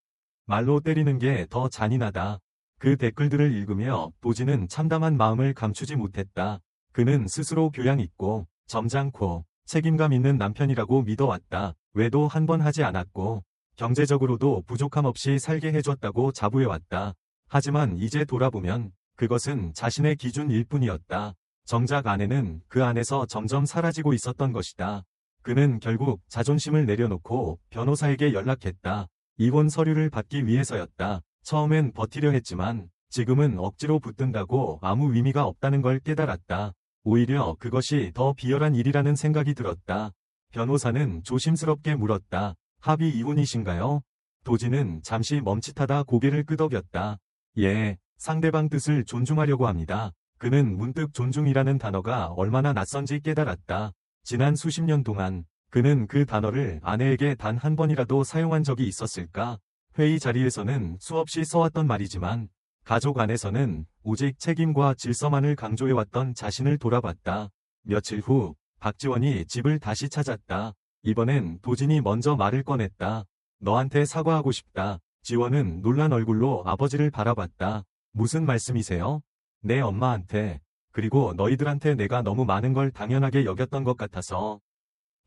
말로 때리는 게 더 잔인하다. 그 댓글들을 읽으며 도진은 참담한 마음을 감추지 못했다. 그는 스스로 교양 있고 점잖고 책임감 있는 남편이라고 믿어왔다. 외도 한 번 하지 않았고 경제적으로도 부족함 없이 살게 해줬다고 자부해왔다. 하지만 이제 돌아보면 그것은 자신의 기준일 뿐이었다. 정작 아내는 그 안에서 점점 사라지고 있었던 것이다. 그는 결국 자존심을 내려놓고 변호사에게 연락했다. 이혼 서류를 받기 위해서였다. 처음엔 버티려 했지만 지금은 억지로 붙든다고 아무 의미가 없다는 걸 깨달았다. 오히려 그것이 더 비열한 일이라는 생각이 들었다. 변호사는 조심스럽게 물었다. 합의 이혼이신가요? 도진은 잠시 멈칫하다 고개를 끄덕였다. 예, 상대방 뜻을 존중하려고 합니다. 그는 문득 존중이라는 단어가 얼마나 낯선지 깨달았다. 지난 수십 년 동안 그는 그 단어를 아내에게 단 한 번이라도 사용한 적이 있었을까? 회의 자리에서는 수없이 써왔던 말이지만 가족 안에서는 오직 책임과 질서만을 강조해왔던 자신을 돌아봤다. 며칠 후 박지원이 집을 다시 찾았다. 이번엔 도진이 먼저 말을 꺼냈다. 너한테 사과하고 싶다. 지원은 놀란 얼굴로 아버지를 바라봤다. 무슨 말씀이세요? 내 엄마한테, 그리고 너희들한테 내가 너무 많은 걸 당연하게 여겼던 것 같아서.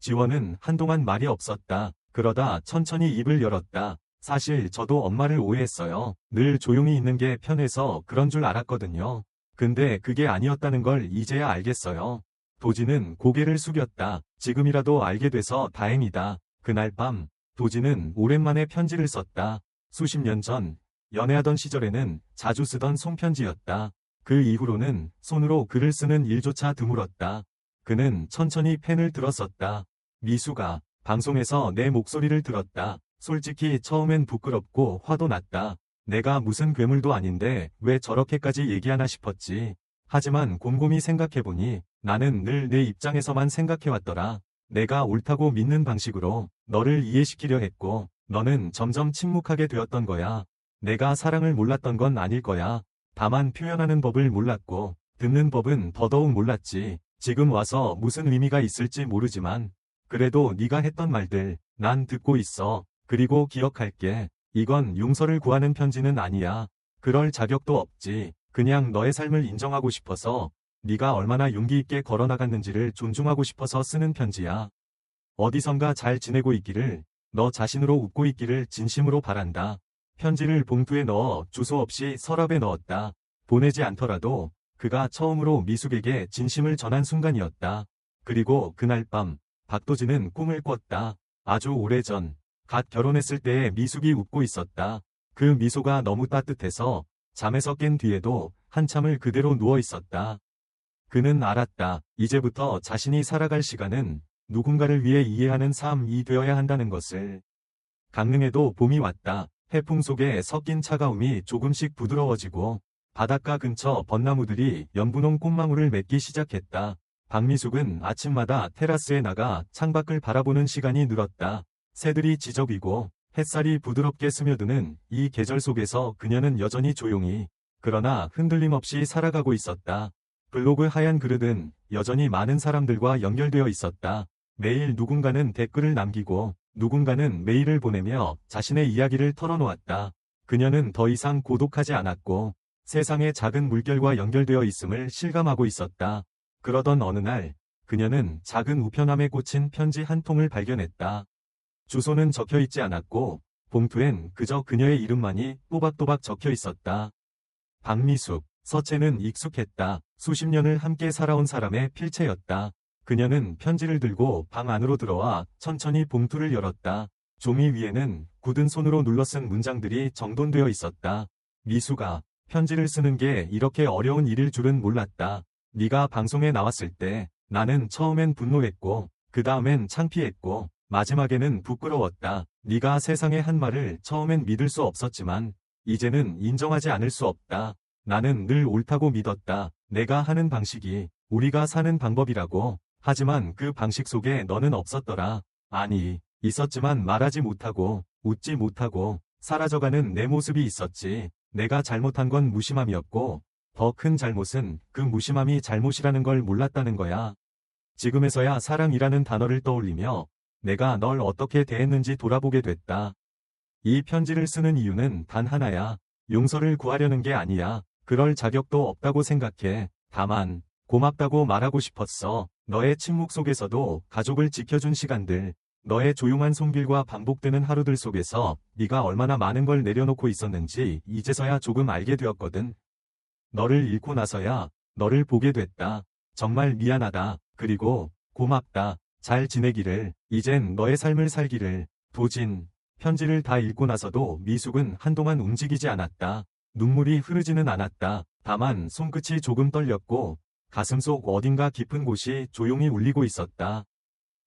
지원은 한동안 말이 없었다. 그러다 천천히 입을 열었다. 사실 저도 엄마를 오해했어요. 늘 조용히 있는 게 편해서 그런 줄 알았거든요. 근데 그게 아니었다는 걸 이제야 알겠어요. 도진은 고개를 숙였다. 지금이라도 알게 돼서 다행이다. 그날 밤, 도진은 오랜만에 편지를 썼다. 수십 년 전, 연애하던 시절에는 자주 쓰던 손편지였다. 그 이후로는 손으로 글을 쓰는 일조차 드물었다. 그는 천천히 펜을 들었었다. 미수가, 방송에서 내 목소리를 들었다. 솔직히 처음엔 부끄럽고 화도 났다. 내가 무슨 괴물도 아닌데 왜 저렇게까지 얘기하나 싶었지. 하지만 곰곰이 생각해보니 나는 늘 내 입장에서만 생각해왔더라. 내가 옳다고 믿는 방식으로 너를 이해시키려 했고 너는 점점 침묵하게 되었던 거야. 내가 사랑을 몰랐던 건 아닐 거야. 다만 표현하는 법을 몰랐고 듣는 법은 더더욱 몰랐지. 지금 와서 무슨 의미가 있을지 모르지만 그래도 네가 했던 말들 난 듣고 있어. 그리고 기억할게. 이건 용서를 구하는 편지는 아니야. 그럴 자격도 없지. 그냥 너의 삶을 인정하고 싶어서 네가 얼마나 용기 있게 걸어나갔는지를 존중하고 싶어서 쓰는 편지야. 어디선가 잘 지내고 있기를, 너 자신으로 웃고 있기를 진심으로 바란다. 편지를 봉투에 넣어 주소 없이 서랍에 넣었다. 보내지 않더라도 그가 처음으로 미숙에게 진심을 전한 순간이었다. 그리고 그날 밤 박도진은 꿈을 꿨다. 아주 오래전 갓 결혼했을 때의 미숙이 웃고 있었다. 그 미소가 너무 따뜻해서 잠에서 깬 뒤에도 한참을 그대로 누워 있었다. 그는 알았다. 이제부터 자신이 살아갈 시간은 누군가를 위해 이해하는 삶이 되어야 한다는 것을. 강릉에도 봄이 왔다. 해풍 속에 섞인 차가움이 조금씩 부드러워지고 바닷가 근처 벚나무들이 연분홍 꽃망울을 맺기 시작했다. 박미숙은 아침마다 테라스에 나가 창밖을 바라보는 시간이 늘었다. 새들이 지저귀고 햇살이 부드럽게 스며드는 이 계절 속에서 그녀는 여전히 조용히, 그러나 흔들림 없이 살아가고 있었다. 블로그 하얀 그릇은 여전히 많은 사람들과 연결되어 있었다. 매일 누군가는 댓글을 남기고 누군가는 메일을 보내며 자신의 이야기를 털어놓았다. 그녀는 더 이상 고독하지 않았고 세상의 작은 물결과 연결되어 있음을 실감하고 있었다. 그러던 어느 날 그녀는 작은 우편함에 꽂힌 편지 한 통을 발견했다. 주소는 적혀 있지 않았고 봉투엔 그저 그녀의 이름만이 또박또박 적혀 있었다. 박미숙. 서체는 익숙했다. 수십 년을 함께 살아온 사람의 필체였다. 그녀는 편지를 들고 방 안으로 들어와 천천히 봉투를 열었다. 종이 위에는 굳은 손으로 눌러 쓴 문장들이 정돈되어 있었다. 미숙아, 편지를 쓰는 게 이렇게 어려운 일일 줄은 몰랐다. 네가 방송에 나왔을 때 나는 처음엔 분노했고 그 다음엔 창피했고 마지막에는 부끄러웠다. 네가 세상의 한 말을 처음엔 믿을 수 없었지만 이제는 인정하지 않을 수 없다. 나는 늘 옳다고 믿었다. 내가 하는 방식이 우리가 사는 방법이라고. 하지만 그 방식 속에 너는 없었더라. 아니, 있었지만 말하지 못하고 웃지 못하고 사라져가는 내 모습이 있었지. 내가 잘못한 건 무심함이었고 더 큰 잘못은 그 무심함이 잘못이라는 걸 몰랐다는 거야. 지금에서야 사랑이라는 단어를 떠올리며 내가 널 어떻게 대했는지 돌아보게 됐다. 이 편지를 쓰는 이유는 단 하나야. 용서를 구하려는 게 아니야. 그럴 자격도 없다고 생각해. 다만 고맙다고 말하고 싶었어. 너의 침묵 속에서도 가족을 지켜준 시간들, 너의 조용한 손길과 반복되는 하루들 속에서 네가 얼마나 많은 걸 내려놓고 있었는지 이제서야 조금 알게 되었거든. 너를 잃고 나서야 너를 보게 됐다. 정말 미안하다. 그리고 고맙다. 잘 지내기를. 이젠 너의 삶을 살기를. 도진. 편지를 다 읽고 나서도 미숙은 한동안 움직이지 않았다. 눈물이 흐르지는 않았다. 다만 손끝이 조금 떨렸고 가슴속 어딘가 깊은 곳이 조용히 울리고 있었다.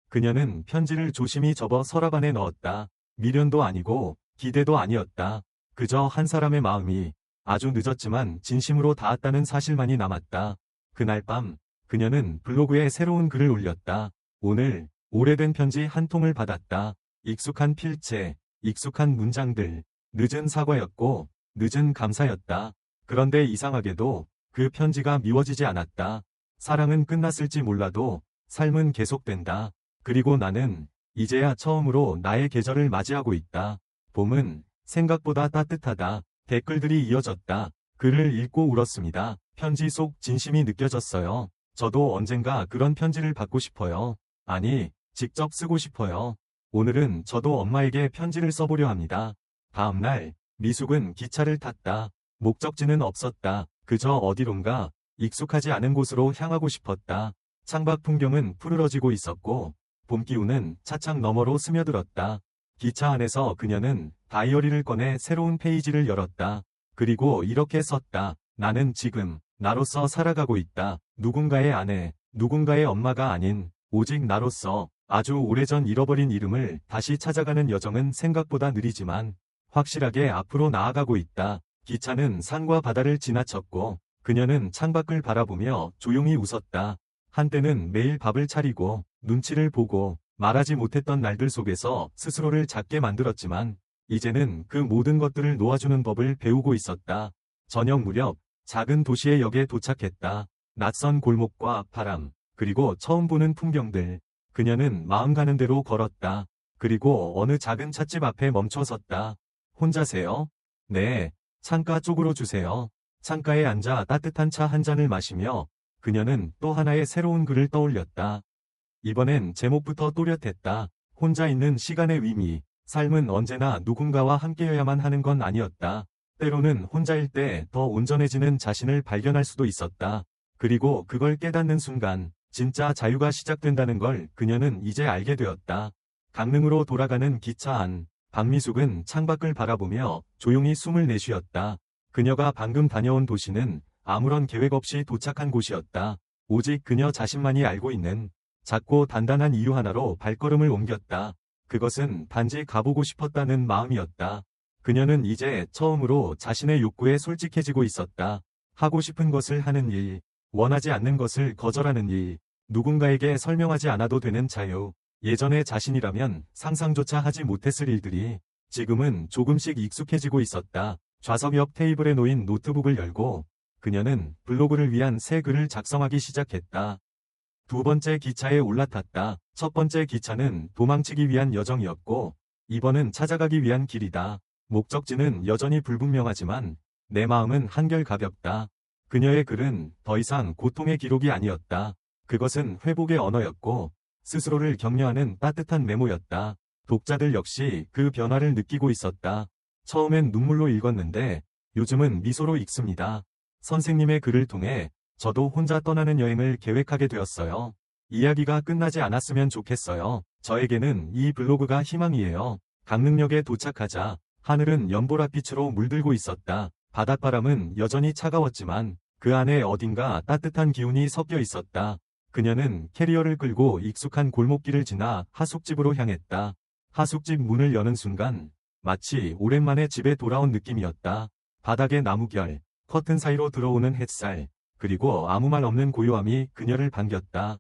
그녀는 편지를 조심히 접어 서랍 안에 넣었다. 미련도 아니고 기대도 아니었다. 그저 한 사람의 마음이 아주 늦었지만 진심으로 닿았다는 사실만이 남았다. 그날 밤 그녀는 블로그에 새로운 글을 올렸다. 오늘 오래된 편지 한 통을 받았다. 익숙한 필체, 익숙한 문장들, 늦은 사과였고 늦은 감사였다. 그런데 이상하게도 그 편지가 미워지지 않았다. 사랑은 끝났을지 몰라도 삶은 계속된다. 그리고 나는 이제야 처음으로 나의 계절을 맞이하고 있다. 봄은 생각보다 따뜻하다. 댓글들이 이어졌다. 글을 읽고 울었습니다. 편지 속 진심이 느껴졌어요. 저도 언젠가 그런 편지를 받고 싶어요. 아니, 직접 쓰고 싶어요. 오늘은 저도 엄마에게 편지를 써보려 합니다. 다음날 미숙은 기차를 탔다. 목적지는 없었다. 그저 어디론가 익숙하지 않은 곳으로 향하고 싶었다. 창밖 풍경은 푸르러지고 있었고 봄 기운은 차창 너머로 스며들었다. 기차 안에서 그녀는 다이어리를 꺼내 새로운 페이지를 열었다. 그리고 이렇게 썼다. 나는 지금 나로서 살아가고 있다. 누군가의 아내, 누군가의 엄마가 아닌 오직 나로서 아주 오래전 잃어버린 이름을 다시 찾아가는 여정은 생각보다 느리지만 확실하게 앞으로 나아가고 있다. 기차는 산과 바다를 지나쳤고 그녀는 창밖을 바라보며 조용히 웃었다. 한때는 매일 밥을 차리고 눈치를 보고 말하지 못했던 날들 속에서 스스로를 작게 만들었지만 이제는 그 모든 것들을 놓아주는 법을 배우고 있었다. 저녁 무렵 작은 도시의 역에 도착했다. 낯선 골목과 바람, 그리고 처음 보는 풍경들. 그녀는 마음 가는 대로 걸었다. 그리고 어느 작은 찻집 앞에 멈춰 섰다. 혼자세요? 네, 창가 쪽으로 주세요. 창가에 앉아 따뜻한 차 한 잔을 마시며 그녀는 또 하나의 새로운 글을 떠올렸다. 이번엔 제목부터 또렷했다. 혼자 있는 시간의 의미. 삶은 언제나 누군가와 함께여야만 하는 건 아니었다. 때로는 혼자일 때 더 온전해지는 자신을 발견할 수도 있었다. 그리고 그걸 깨닫는 순간 진짜 자유가 시작된다는 걸 그녀는 이제 알게 되었다. 강릉으로 돌아가는 기차 안, 박미숙은 창밖을 바라보며 조용히 숨을 내쉬었다. 그녀가 방금 다녀온 도시는 아무런 계획 없이 도착한 곳이었다. 오직 그녀 자신만이 알고 있는 작고 단단한 이유 하나로 발걸음을 옮겼다. 그것은 단지 가보고 싶었다는 마음이었다. 그녀는 이제 처음으로 자신의 욕구에 솔직해지고 있었다. 하고 싶은 것을 하는 일, 원하지 않는 것을 거절하는 일, 누군가에게 설명하지 않아도 되는 자유. 예전의 자신이라면 상상조차 하지 못했을 일들이 지금은 조금씩 익숙해지고 있었다. 좌석 옆 테이블에 놓인 노트북을 열고 그녀는 블로그를 위한 새 글을 작성하기 시작했다. 두 번째 기차에 올라탔다. 첫 번째 기차는 도망치기 위한 여정이었고 이번은 찾아가기 위한 길이다. 목적지는 여전히 불분명하지만 내 마음은 한결 가볍다. 그녀의 글은 더 이상 고통의 기록이 아니었다. 그것은 회복의 언어였고 스스로를 격려하는 따뜻한 메모였다. 독자들 역시 그 변화를 느끼고 있었다. 처음엔 눈물로 읽었는데 요즘은 미소로 읽습니다. 선생님의 글을 통해 저도 혼자 떠나는 여행을 계획하게 되었어요. 이야기가 끝나지 않았으면 좋겠어요. 저에게는 이 블로그가 희망이에요. 강릉역에 도착하자 하늘은 연보랏빛으로 물들고 있었다. 바닷바람은 여전히 차가웠지만 그 안에 어딘가 따뜻한 기운이 섞여 있었다. 그녀는 캐리어를 끌고 익숙한 골목길을 지나 하숙집으로 향했다. 하숙집 문을 여는 순간 마치 오랜만에 집에 돌아온 느낌이었다. 바닥의 나무결, 커튼 사이로 들어오는 햇살, 그리고 아무 말 없는 고요함이 그녀를 반겼다.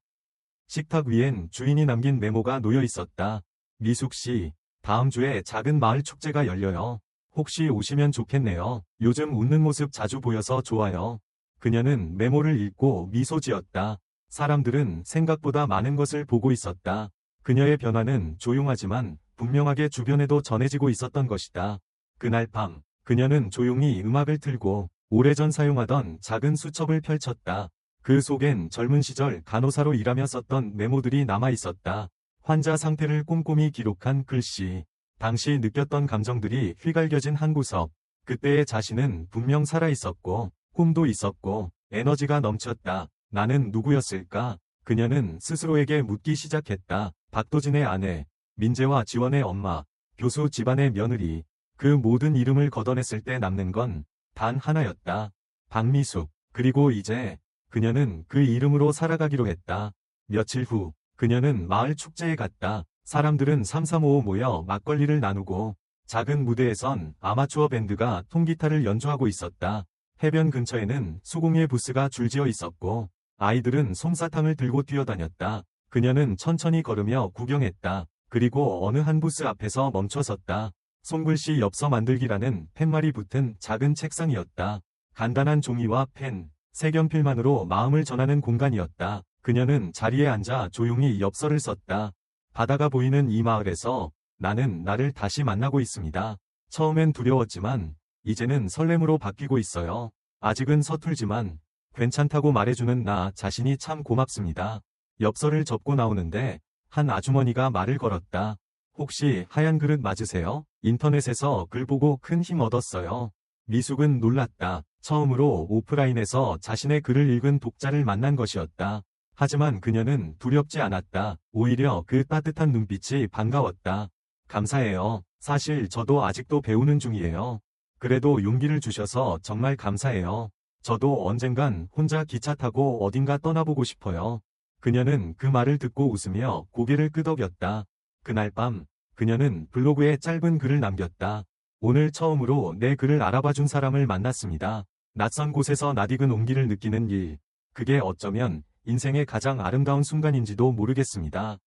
식탁 위엔 주인이 남긴 메모가 놓여 있었다. 미숙 씨, 다음 주에 작은 마을 축제가 열려요. 혹시 오시면 좋겠네요. 요즘 웃는 모습 자주 보여서 좋아요. 그녀는 메모를 읽고 미소 지었다. 사람들은 생각보다 많은 것을 보고 있었다. 그녀의 변화는 조용하지만 분명하게 주변에도 전해지고 있었던 것이다. 그날 밤, 그녀는 조용히 음악을 틀고 오래전 사용하던 작은 수첩을 펼쳤다. 그 속엔 젊은 시절 간호사로 일하며 썼던 메모들이 남아 있었다. 환자 상태를 꼼꼼히 기록한 글씨, 당시 느꼈던 감정들이 휘갈겨진 한 구석. 그때의 자신은 분명 살아 있었고, 꿈도 있었고, 에너지가 넘쳤다. 나는 누구였을까? 그녀는 스스로에게 묻기 시작했다. 박도진의 아내, 민재와 지원의 엄마, 교수 집안의 며느리. 그 모든 이름을 걷어냈을 때 남는 건 단 하나였다. 박미숙. 그리고 이제 그녀는 그 이름으로 살아가기로 했다. 며칠 후 그녀는 마을 축제에 갔다. 사람들은 삼삼오오 모여 막걸리를 나누고 작은 무대에선 아마추어 밴드가 통기타를 연주하고 있었다. 해변 근처에는 수공예 부스가 줄지어 있었고 아이들은 솜사탕을 들고 뛰어다녔다. 그녀는 천천히 걸으며 구경했다. 그리고 어느 한 부스 앞에서 멈춰섰다. 손글씨 엽서 만들기라는 팻말이 붙은 작은 책상이었다. 간단한 종이와 펜, 색연필만으로 마음을 전하는 공간이었다. 그녀는 자리에 앉아 조용히 엽서를 썼다. 바다가 보이는 이 마을에서 나는 나를 다시 만나고 있습니다. 처음엔 두려웠지만 이제는 설렘으로 바뀌고 있어요. 아직은 서툴지만 괜찮다고 말해주는 나 자신이 참 고맙습니다. 엽서를 접고 나오는데 한 아주머니가 말을 걸었다. 혹시 하얀 그릇 맞으세요? 인터넷에서 글 보고 큰 힘 얻었어요. 미숙은 놀랐다. 처음으로 오프라인에서 자신의 글을 읽은 독자를 만난 것이었다. 하지만 그녀는 두렵지 않았다. 오히려 그 따뜻한 눈빛이 반가웠다. 감사해요. 사실 저도 아직도 배우는 중이에요. 그래도 용기를 주셔서 정말 감사해요. 저도 언젠간 혼자 기차 타고 어딘가 떠나보고 싶어요. 그녀는 그 말을 듣고 웃으며 고개를 끄덕였다. 그날 밤, 그녀는 블로그에 짧은 글을 남겼다. 오늘 처음으로 내 글을 알아봐준 사람을 만났습니다. 낯선 곳에서 낯익은 온기를 느끼는 일. 그게 어쩌면 인생의 가장 아름다운 순간인지도 모르겠습니다.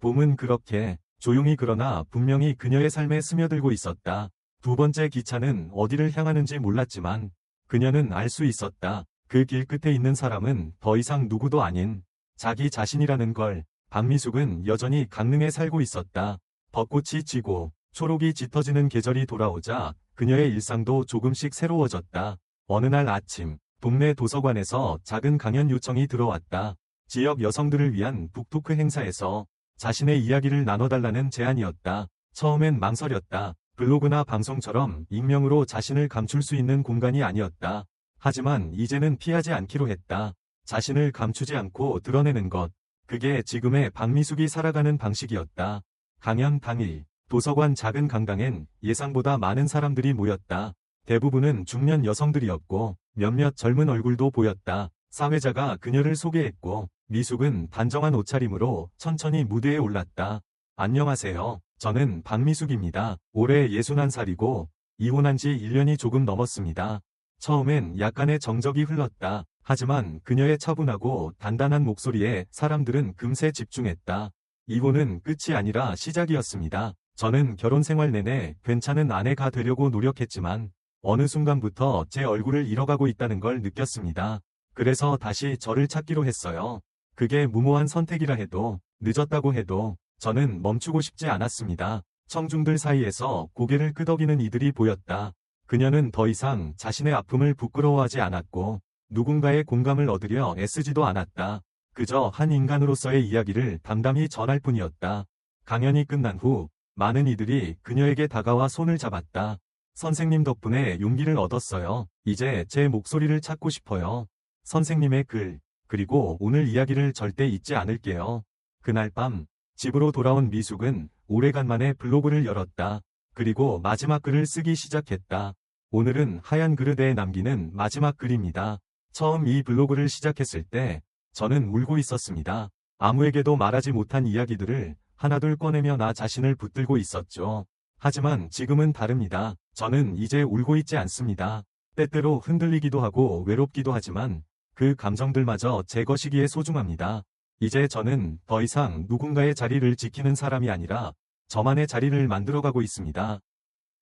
봄은 그렇게 조용히 그러나 분명히 그녀의 삶에 스며들고 있었다. 두 번째 기차는 어디를 향하는지 몰랐지만 그녀는 알 수 있었다. 그 길 끝에 있는 사람은 더 이상 누구도 아닌 자기 자신이라는 걸. 박미숙은 여전히 강릉에 살고 있었다. 벚꽃이 지고 초록이 짙어지는 계절이 돌아오자 그녀의 일상도 조금씩 새로워졌다. 어느 날 아침, 동네 도서관에서 작은 강연 요청이 들어왔다. 지역 여성들을 위한 북토크 행사에서 자신의 이야기를 나눠달라는 제안이었다. 처음엔 망설였다. 블로그나 방송처럼 익명으로 자신을 감출 수 있는 공간이 아니었다. 하지만 이제는 피하지 않기로 했다. 자신을 감추지 않고 드러내는 것. 그게 지금의 박미숙이 살아가는 방식이었다. 강연 당일, 도서관 작은 강당엔 예상보다 많은 사람들이 모였다. 대부분은 중년 여성들이었고 몇몇 젊은 얼굴도 보였다. 사회자가 그녀를 소개했고 미숙은 단정한 옷차림으로 천천히 무대에 올랐다. 안녕하세요. 저는 박미숙입니다. 올해 61살이고 이혼한 지 1년이 조금 넘었습니다. 처음엔 약간의 정적이 흘렀다. 하지만 그녀의 차분하고 단단한 목소리에 사람들은 금세 집중했다. 이혼은 끝이 아니라 시작이었습니다. 저는 결혼 생활 내내 괜찮은 아내가 되려고 노력했지만 어느 순간부터 제 얼굴을 잃어가고 있다는 걸 느꼈습니다. 그래서 다시 저를 찾기로 했어요. 그게 무모한 선택이라 해도 늦었다고 해도 저는 멈추고 싶지 않았습니다. 청중들 사이에서 고개를 끄덕이는 이들이 보였다. 그녀는 더 이상 자신의 아픔을 부끄러워하지 않았고 누군가의 공감을 얻으려 애쓰지도 않았다. 그저 한 인간으로서의 이야기를 담담히 전할 뿐이었다. 강연이 끝난 후 많은 이들이 그녀에게 다가와 손을 잡았다. 선생님 덕분에 용기를 얻었어요. 이제 제 목소리를 찾고 싶어요. 선생님의 글, 그리고 오늘 이야기를 절대 잊지 않을게요. 그날 밤, 집으로 돌아온 미숙은 오래간만에 블로그를 열었다. 그리고 마지막 글을 쓰기 시작했다. 오늘은 하얀 그릇에 남기는 마지막 글입니다. 처음 이 블로그를 시작했을 때 저는 울고 있었습니다. 아무에게도 말하지 못한 이야기들을 하나둘 꺼내며 나 자신을 붙들고 있었죠. 하지만 지금은 다릅니다. 저는 이제 울고 있지 않습니다. 때때로 흔들리기도 하고 외롭기도 하지만 그 감정들마저 제 것이기에 소중합니다. 이제 저는 더 이상 누군가의 자리를 지키는 사람이 아니라 저만의 자리를 만들어가고 있습니다.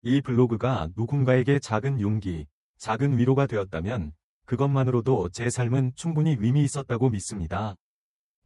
이 블로그가 누군가에게 작은 용기, 작은 위로가 되었다면 그것만으로도 제 삶은 충분히 의미 있었다고 믿습니다.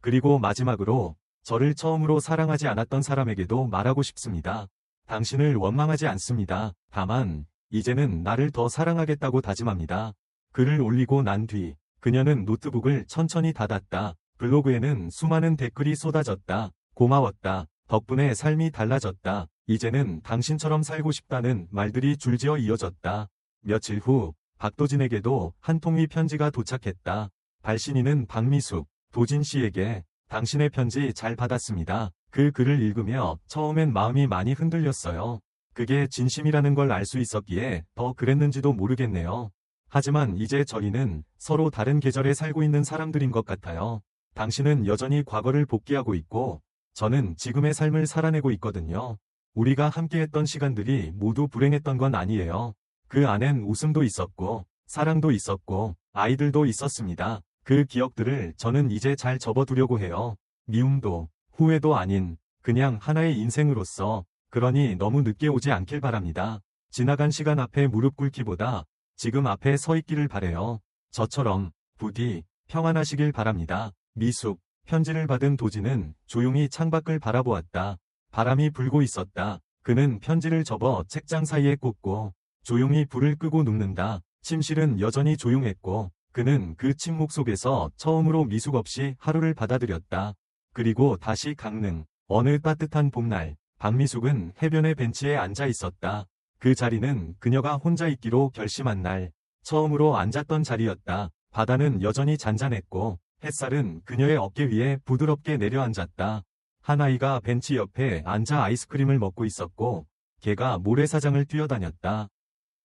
그리고 마지막으로 저를 처음으로 사랑하지 않았던 사람에게도 말하고 싶습니다. 당신을 원망하지 않습니다. 다만 이제는 나를 더 사랑하겠다고 다짐합니다. 글을 올리고 난 뒤 그녀는 노트북을 천천히 닫았다. 블로그에는 수많은 댓글이 쏟아졌다. 고마웠다. 덕분에 삶이 달라졌다. 이제는 당신처럼 살고 싶다는 말들이 줄지어 이어졌다. 며칠 후 박도진에게도 한 통의 편지가 도착했다. 발신인은 박미숙, 도진 씨에게 당신의 편지 잘 받았습니다. 그 글을 읽으며 처음엔 마음이 많이 흔들렸어요. 그게 진심이라는 걸 알 수 있었기에 더 그랬는지도 모르겠네요. 하지만 이제 저희는 서로 다른 계절에 살고 있는 사람들인 것 같아요. 당신은 여전히 과거를 복귀하고 있고 저는 지금의 삶을 살아내고 있거든요. 우리가 함께했던 시간들이 모두 불행했던 건 아니에요. 그 안엔 웃음도 있었고 사랑도 있었고 아이들도 있었습니다. 그 기억들을 저는 이제 잘 접어두려고 해요. 미움도 후회도 아닌 그냥 하나의 인생으로서. 그러니 너무 늦게 오지 않길 바랍니다. 지나간 시간 앞에 무릎 꿇기보다 지금 앞에 서 있기를 바래요. 저처럼 부디 평안하시길 바랍니다. 미숙. 편지를 받은 도진은 조용히 창밖을 바라보았다. 바람이 불고 있었다. 그는 편지를 접어 책장 사이에 꽂고 조용히 불을 끄고 눕는다. 침실은 여전히 조용했고 그는 그 침묵 속에서 처음으로 미숙 없이 하루를 받아들였다. 그리고 다시 강릉. 어느 따뜻한 봄날, 박미숙은 해변의 벤치에 앉아 있었다. 그 자리는 그녀가 혼자 있기로 결심한 날 처음으로 앉았던 자리였다. 바다는 여전히 잔잔했고 햇살은 그녀의 어깨 위에 부드럽게 내려앉았다. 한 아이가 벤치 옆에 앉아 아이스크림을 먹고 있었고 개가 모래사장을 뛰어다녔다.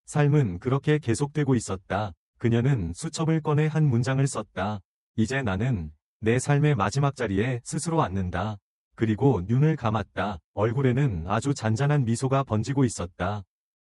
삶은 그렇게 계속되고 있었다. 그녀는 수첩을 꺼내 한 문장을 썼다. 이제 나는 내 삶의 마지막 자리에 스스로 앉는다. 그리고 눈을 감았다. 얼굴에는 아주 잔잔한 미소가 번지고 있었다.